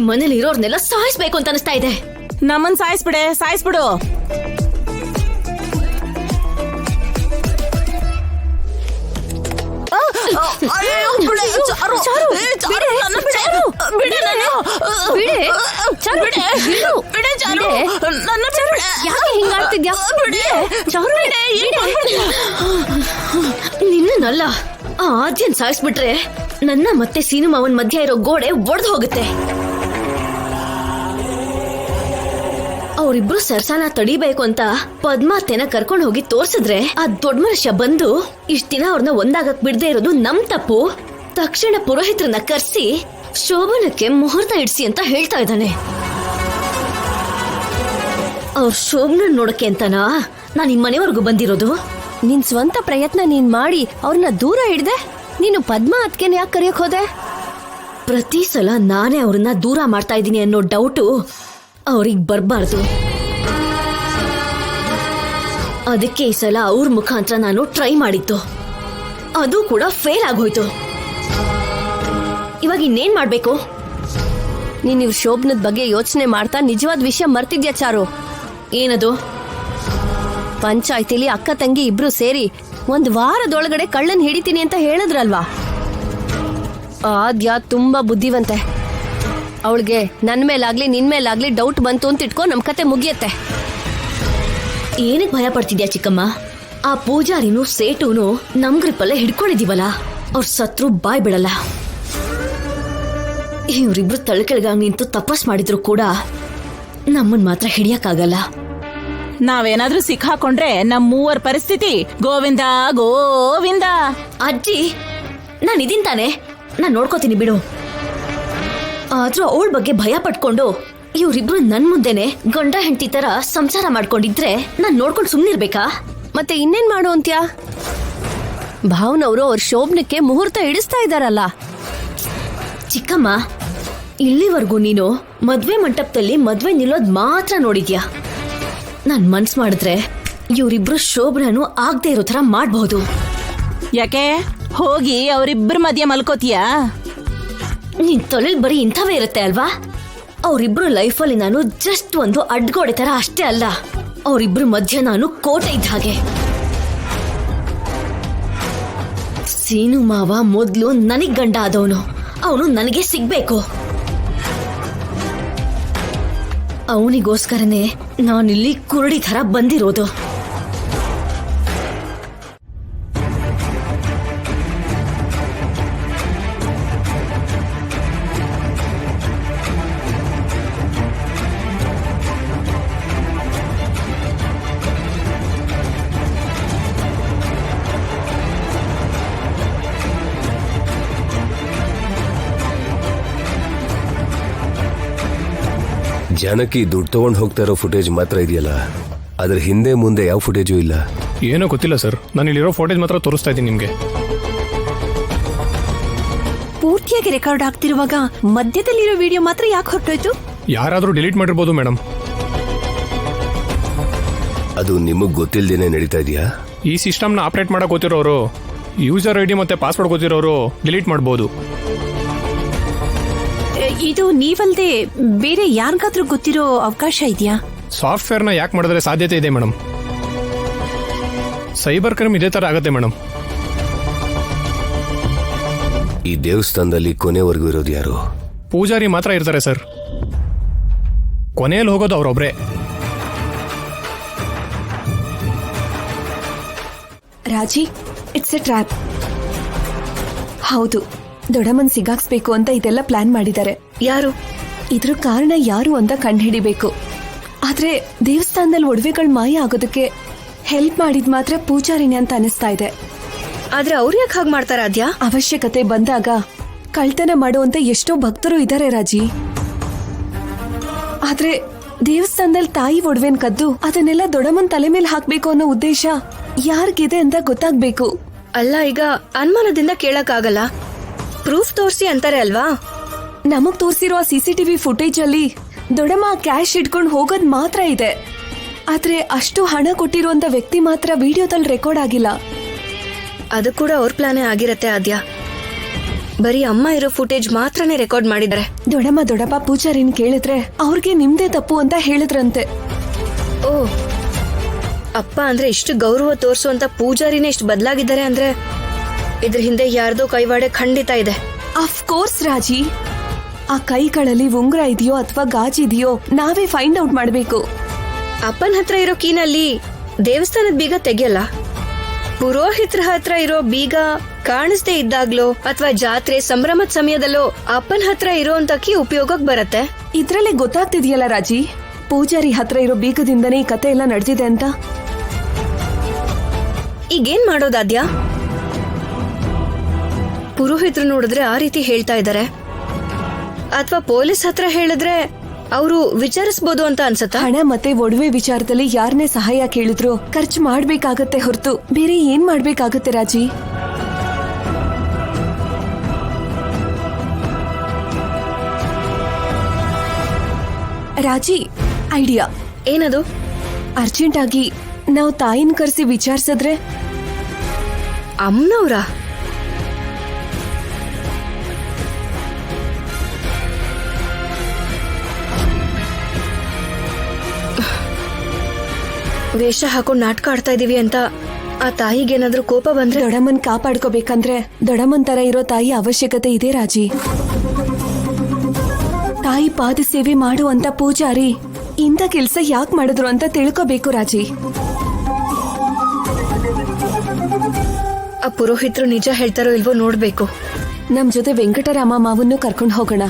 ಮನೇಲಿ ಇರೋರ್ನೆಲ್ಲ ಸಾಯಿಸ್ಬೇಕು ಅಂತ ಅನಿಸ್ತಾ ಇದೆ. ನಮ್ಮನ್ ಸಾಯಿಸ್ಬಿಡು. ನಿನ್ನಲ್ಲ ಆ ಆದ್ಯನ್ ಸಾಯಿಸ್ಬಿಟ್ರೆ ನನ್ನ ಮತ್ತೆ ಸೀನು ಮಾವನ್ ಮಧ್ಯ ಇರೋ ಗೋಡೆ ಒಡೆದು ಹೋಗುತ್ತೆ. ಅವರಿಬ್ರು ಸರ್ಸಾನ ತಡಿಬೇಕು ಅಂತ ಪದ್ಮಾತೆನ ಕರ್ಕೊಂಡು ಹೋಗಿ ತೋರ್ಸಿದ್ರೆ ಆ ದೊಡ್ಡ ಮನುಷ್ಯ ಬಂದು ಇಷ್ಟ ದಿನ ಅವ್ರನ್ನ ಒಂದಾಗಕ್ ಬಿಡದೆ ಇರೋದು ನಮ್ ತಪ್ಪು, ತಕ್ಷಣ ಪುರೋಹಿತ್ರನ್ನ ಕರ್ಸಿ ಶೋಭನಕ್ಕೆ ಮುಹೂರ್ತ ಇಡ್ಸಿ ಅಂತ ಹೇಳ್ತಾ ಇದ್ದಾನೆ. ಅವ್ರ ಶೋಭನ ನೋಡಕ್ಕೆ ಅಂತನಾ ನಾನ್ ನಿಮ್ ಮನೆವರೆಗೂ ಬಂದಿರೋದು. ನಿನ್ ಸ್ವಂತ ಪ್ರಯತ್ನ ನೀನ್ ಮಾಡಿ ಅವ್ರನ್ನ ದೂರ ಹಿಡ್ದೆ. ನೀನು ಪದ್ಮಾ ಅದ್ಕೆನ್ ಯಾಕೆ ಕರೆಯಕ್ ಹೋದೆ? ಪ್ರತಿ ಸಲ ನಾನೇ ಅವ್ರನ್ನ ದೂರ ಮಾಡ್ತಾ ಇದ್ದೀನಿ ಅನ್ನೋ ಡೌಟು ಅವ್ರಿಗೆ ಬರ್ಬಾರ್ದು. ಅದಕ್ಕೆ ಈ ಸಲ ಅವ್ರ ಮುಖಾಂತರ ನಾನು ಟ್ರೈ ಮಾಡಿದ್ದು, ಅದು ಕೂಡ ಫೇಲ್ ಆಗೋಯ್ತು. ಇವಾಗ ಇನ್ನೇನ್ ಮಾಡ್ಬೇಕು? ನೀನ್ ಇವ್ರ ಶೋಭನದ ಬಗ್ಗೆ ಯೋಚನೆ ಮಾಡ್ತಾ ನಿಜವಾದ ವಿಷಯ ಮರ್ತಿದ್ಯಾ ಚಾರು? ಏನದು? ಪಂಚಾಯ್ತಿಲಿ ಅಕ್ಕ ತಂಗಿ ಇಬ್ರು ಸೇರಿ 1 ವಾರದೊಳಗಡೆ ಕಳ್ಳನ್ ಹಿಡಿತೀನಿ ಅಂತ ಹೇಳಿದ್ರಲ್ವಾ? ಆದ್ಯ ತುಂಬಾ ಬುದ್ಧಿವಂತೆ. ಅವಳಿಗೆ ನನ್ ಮೇಲಾಗ್ಲಿ ನಿನ್ ಮೇಲಾಗ್ಲಿ ಡೌಟ್ ಬಂತು ಅಂತ ಇಟ್ಕೋ, ನಮ್ ಕತೆ ಮುಗಿಯತ್ತೆ. ಏನಕ್ಕೆ ಭಯ ಪಡ್ತಿದ್ಯಾ ಚಿಕ್ಕಮ್ಮ? ಆ ಪೂಜಾರಿನೂ ಸೇಟುನು ನಮ್ ಗ್ರಿಪ್ಪಲ್ಲೇ ಹಿಡ್ಕೊಂಡಿದೀವಲ್ಲ, ಅವ್ರ ಸತ್ರು ಬಾಯ್ ಬಿಡಲ್ಲ. ಇವ್ರಿಬ್ರು ತಳಕೆಳಗಾಗಿ ನಿಂತು ತಪಸ್ ಮಾಡಿದ್ರು ಕೂಡ ನಮ್ಮನ್ ಮಾತ್ರ ಹಿಡಿಯಕ್ಕಾಗಲ್ಲ. ನಾವೇನಾದ್ರೂ ಸಿಕ್ಕಾಕೊಂಡ್ರೆ ನಮ್ 3 ಪರಿಸ್ಥಿತಿ ಗೋವಿಂದ ಗೋವಿಂದ. ಅಜ್ಜಿ, ನಾನ್ ಇದೀನ್ ತಾನೆ, ನಾನ್ ನೋಡ್ಕೋತೀನಿ ಬಿಡು. ಆದ್ರೂ ಅವಳ ಬಗ್ಗೆ ಭಯ ಪಟ್ಕೊಂಡು ಇವ್ರಿಬ್ರು ನನ್ ಮುಂದೆನೆ ಗಂಡ ಹೆಂಡತಿ ತರ ಸಂಸಾರ ಮಾಡ್ಕೊಂಡಿದ್ರೆ ನಾನ್ ನೋಡ್ಕೊಂಡು ಸುಮ್ನಿರ್ಬೇಕಾ? ಮತ್ತೆ ಇನ್ನೇನ್ ಮಾಡು ಅಂತ್ಯಾ? ಭಾವನವರು ಅವ್ರ ಶೋಭನಕ್ಕೆ ಮುಹೂರ್ತ ಇಡಿಸ್ತಾ ಇದಾರಲ್ಲ. ಚಿಕ್ಕಮ್ಮ, ಇಲ್ಲಿವರೆಗೂ ನೀನು ಮದ್ವೆ ಮಂಟಪದಲ್ಲಿ ಮದ್ವೆ ನಿಲ್ಲೋದ್ ಮಾತ್ರ ನೋಡಿದ್ಯಾ. ನಾನ್ ಮನ್ಸ್ ಮಾಡಿದ್ರೆ ಇವ್ರಿಬ್ರು ಶೋಭನನು ಆಗದೆ ಇರೋ ತರ ಮಾಡ್ಬಹುದು. ಯಾಕೆ ಹೋಗಿ ಅವರಿಬ್ಬರ ಮಧ್ಯ ಮಲ್ಕೋತೀಯಾ? ನಿನ್ ತೊಲೆಲ್ ಬರೀ ಇಂಥವೇ ಇರುತ್ತೆ ಅಲ್ವಾ? ಅವ್ರಿಬ್ರು ಲೈಫಲ್ಲಿ ನಾನು ಜಸ್ಟ್ ಒಂದು ಅಡ್ಗೋಡೆ ತರ ಅಷ್ಟೇ ಅಲ್ಲ, ಅವ್ರಿಬ್ರು ಮಧ್ಯ ನಾನು ಕೋಟೆ ಇದ್ದ ಹಾಗೆ. ಸೀನು ಮಾವ ಮೊದ್ಲು ನನಗ್ ಗಂಡ ಆದವನು, ಅವನು ನನಗೆ ಸಿಗ್ಬೇಕು. ಅವನಿಗೋಸ್ಕರನೇ ನಾನಿಲ್ಲಿ ಕುರುಡಿ ತರ ಬಂದಿರೋದು. ಜಾನಕಿ ದುಡ್ಡು ತಗೊಂಡು ಹೋಗ್ತಾ ಇರೋ ಫುಟೇಜ್ ಮಾತ್ರ ಇದೆಯಲ್ಲ, ಅದ್ರ ಹಿಂದೆ ಮುಂದೆ ಯಾವ ಫುಟೇಜು ಇಲ್ಲ. ಏನೋ ಗೊತ್ತಿಲ್ಲ ಸರ್, ನಾನು ಇಲ್ಲಿರೋ ಫೋಟೇಜ್ ಮಾತ್ರ ತೋರಿಸ್ತಾ ಇದ್ದೀನಿ ನಿಮ್ಗೆ. ಪೂರ್ತಿಯಾಗಿ ರೆಕಾರ್ಡ್ ಆಗ್ತಿರುವಾಗ ಮಧ್ಯದಲ್ಲಿರೋ ವಿಡಿಯೋ ಮಾತ್ರ ಯಾಕೆ ಹೊರಟೋಯ್ತು? ಯಾರಾದ್ರೂ ಡಿಲೀಟ್ ಮಾಡಿರ್ಬೋದು ಮೇಡಮ್. ಅದು ನಿಮಗ್ ಗೊತ್ತಿಲ್ದೇನೆ ನಡೀತಾ ಇದೆಯಾ? ಈ ಸಿಸ್ಟಮ್ನ ಆಪರೇಟ್ ಮಾಡಕ್ ಗೊತ್ತಿರೋರು, ಯೂಸರ್ ಐಡಿ ಮತ್ತೆ ಪಾಸ್ವರ್ಡ್ ಗೊತ್ತಿರೋರು ಡಿಲೀಟ್ ಮಾಡ್ಬೋದು. ಇದು ನೀವಲ್ದೆ ಬೇರೆ ಯಾರಿಗಾದ್ರೂ ಗೊತ್ತಿರೋ ಅವಕಾಶ ಇದೆಯಾ? ಸಾಫ್ಟ್ವೇರ್ನ ಯಾಕೆ ಮಾಡಿದ್ರೆ ಸಾಧ್ಯತೆ ಇದೆ ಮೇಡಮ್. ಸೈಬರ್ ಕ್ರೈಮ್ ಇದೇ ತರ ಆಗತ್ತೆ ಮೇಡಮ್. ಈ ದೇವಸ್ಥಾನದಲ್ಲಿ ಕೊನೆವರೆಗೂ ಇರೋದು ಯಾರು? ಪೂಜಾರಿ ಮಾತ್ರ ಇರ್ತಾರೆ ಸರ್. ಕೊನೆಯಲ್ಲಿ ಹೋಗೋದು ಅವ್ರೊಬ್ರೆ. ರಾಜಿ, ಇಟ್ಸ್ ಎ ಟ್ರ್ಯಾಪ್. ಹೌದು, ದೊಡ್ಡಮ್ಮನ್ ಸಿಗಾಕ್ಸ್ಬೇಕು ಅಂತ ಇದೆಲ್ಲ ಪ್ಲಾನ್ ಮಾಡಿದ್ದಾರೆ. ಯಾರು? ಇದ್ರ ಕಾರಣ ಯಾರು ಅಂತ ಕಂಡುಹಿಡಿಬೇಕು. ಆದ್ರೆ ದೇವಸ್ಥಾನದಲ್ಲಿ ಒಡವೆಗಳು ಮಾಯ ಆಗೋದಕ್ಕೆ ಹೆಲ್ಪ್ ಮಾಡಿದ್ ಮಾತ್ರ ಪೂಜಾರಿನೇ ಅಂತ ಅನಿಸ್ತಾ ಇದೆ. ಆದ್ರೆ ಅವ್ರು ಯಾಕೆ ಹಾಗೆ ಮಾಡ್ತಾರ? ಅದ್ಯಾ ಅವಶ್ಯಕತೆ ಬಂದಾಗ ಕಳ್ತನ ಮಾಡುವಂತ ಎಷ್ಟೋ ಭಕ್ತರು ಇದ್ದಾರೆ ರಾಜಿ. ಆದ್ರೆ ದೇವಸ್ಥಾನದಲ್ಲಿ ತಾಯಿ ಒಡವೆನ್ ಕದ್ದು ಅದನ್ನೆಲ್ಲ ದೊಡ್ಡಮ್ಮನ್ ತಲೆ ಮೇಲೆ ಹಾಕ್ಬೇಕು ಅನ್ನೋ ಉದ್ದೇಶ ಯಾರಿಗಿದೆ ಅಂತ ಗೊತ್ತಾಗ್ಬೇಕು. ಅಲ್ಲ, ಈಗ ಅನುಮಾನದಿಂದ ಕೇಳಕ್ ಆಗಲ್ಲ, ಪ್ರೂಫ್ ತೋರಿಸಿ ಅಂತಾರೆ ಅಲ್ವಾ? ನಮಗ್ ತೋರಿಸಿರೋ CCTV ಫುಟೇಜ್ ಅಲ್ಲಿ ದೊಡ್ಡಮ್ಮ ಕ್ಯಾಶ್ ಇಟ್ಕೊಂಡು ಹೋಗೋದ್ ಮಾತ್ರ ಇದೆ. ಆದ್ರೆ ಅಷ್ಟು ಹಣ ಕೊಟ್ಟಿರುವಂತ ವ್ಯಕ್ತಿ ಮಾತ್ರ ವಿಡಿಯೋದಲ್ಲಿ ರೆಕಾರ್ಡ್ ಆಗಿಲ್ಲ. ಅದು ಕೂಡ ಅವ್ರ ಪ್ಲಾನೇ ಆಗಿರತ್ತೆ ಆದ್ಯ. ಬರೀ ಅಮ್ಮ ಇರೋ ಫುಟೇಜ್ ಮಾತ್ರನೇ ರೆಕಾರ್ಡ್ ಮಾಡಿದ್ದಾರೆ. ದೊಡ್ಡಪ್ಪ ಪೂಜಾರಿನ್ ಕೇಳಿದ್ರೆ ಅವ್ರಿಗೆ ನಿಮ್ದೇ ತಪ್ಪು ಅಂತ ಹೇಳಿದ್ರಂತೆ. ಓ, ಅಪ್ಪ ಅಂದ್ರೆ ಇಷ್ಟು ಗೌರವ ತೋರಿಸುವಂತ ಪೂಜಾರಿನೇ ಇಷ್ಟು ಬದಲಾಗಿದ್ದಾರೆ ಅಂದ್ರೆ ಇದ್ರ ಹಿಂದೆ ಯಾರ್ದೋ ಕೈವಾಡೆ ಖಂಡಿತ ಇದೆ. ಅಫ್ಕೋರ್ಸ್ ರಾಜಿ, ಆ ಕೈಗಳಲ್ಲಿ ಉಂಗುರ ಇದೆಯೋ ಅಥವಾ ಗಾಜಿದೆಯೋ ನಾವೇ ಫೈಂಡ್ ಔಟ್ ಮಾಡ್ಬೇಕು. ಅಪ್ಪನ ಹತ್ರ ಇರೋ ಕೀನಲ್ಲಿ ದೇವಸ್ಥಾನದ ಬೀಗ ತೆಗಿಯಲ್ಲ. ಪುರೋಹಿತರ ಹತ್ರ ಇರೋ ಬೀಗ ಕಾಣಿಸ್ದೇ ಇದ್ದಾಗ್ಲೋ ಅಥವಾ ಜಾತ್ರೆ ಸಂಭ್ರಮದ ಸಮಯದಲ್ಲೋ ಅಪ್ಪನ ಹತ್ರ ಇರೋಂತ ಕೀ ಉಪಯೋಗಕ್ಕೆ ಬರತ್ತೆ. ಇದ್ರಲ್ಲೇ ಗೊತ್ತಾಗ್ತಿದ್ಯಲ್ಲ ರಾಜಿ, ಪೂಜಾರಿ ಹತ್ರ ಇರೋ ಬೀಗದಿಂದನೇ ಈ ಕತೆ ಎಲ್ಲ ನಡೆದಿದೆ ಅಂತ. ಈಗೇನ್ ಮಾಡೋದಾದ್ಯಾ? ಪುರೋಹಿತರು ನೋಡಿದ್ರೆ ಆ ರೀತಿ ಹೇಳ್ತಾ ಇದ್ದಾರೆ, ಅಥವಾ ಪೊಲೀಸ್ ಹತ್ರ ಹೇಳಿದ್ರೆ ಅವರು ವಿಚಾರಿಸಬಹುದು ಅಂತ ಅನ್ಸತ್ತಾ? ಹಣ ಮತ್ತೆ ಒಡವೆ ವಿಚಾರದಲ್ಲಿ ಯಾರನ್ನೇ ಸಹಾಯ ಕೇಳಿದ್ರು ಖರ್ಚು ಮಾಡ್ಬೇಕಾಗತ್ತೆ ಹೊರತು ಬೇರೆ ಏನ್ ಮಾಡ್ಬೇಕಾಗತ್ತೆ ರಾಜಿ? ರಾಜಿ, ಐಡಿಯಾ ಏನದು? ಅರ್ಜೆಂಟ್ ಆಗಿ ನಾವು ತಾಯಿನ ಕರೆಸಿ ವಿಚಾರಿಸಿದ್ರೆ? ಅಮ್ಮನವ್ರ? ವೇಷ ಹಾಕೊಂಡು ನಾಟಕ ಆಡ್ತಾ ಇದೀವಿ ಅಂತ ಆ ತಾಯಿಗೇನಾದ್ರೂ ಕೋಪ ಬಂದ್ರೆ? ದೊಡ್ಡಮ್ಮನ್ ಕಾಪಾಡ್ಕೋಬೇಕಂದ್ರೆ ದೊಡ್ಡಮ್ಮನ್ ತರ ಇರೋ ತಾಯಿ ಅವಶ್ಯಕತೆ ಇದೆ ರಾಜಿ. ತಾಯಿ ಪಾದ ಸೇವೆ ಮಾಡುವಂತ ಪೂಜಾರಿ ಇಂಥ ಕೆಲ್ಸ ಯಾಕೆ ಮಾಡಿದ್ರು ಅಂತ ತಿಳ್ಕೋಬೇಕು ರಾಜಿ. ಆ ಪುರೋಹಿತರು ನಿಜ ಹೇಳ್ತಾರೋ ಇಲ್ವೋ ನೋಡ್ಬೇಕು. ನಮ್ ಜೊತೆ ವೆಂಕಟರಾಮ ಮಾವನ್ನು ಕರ್ಕೊಂಡು ಹೋಗೋಣ.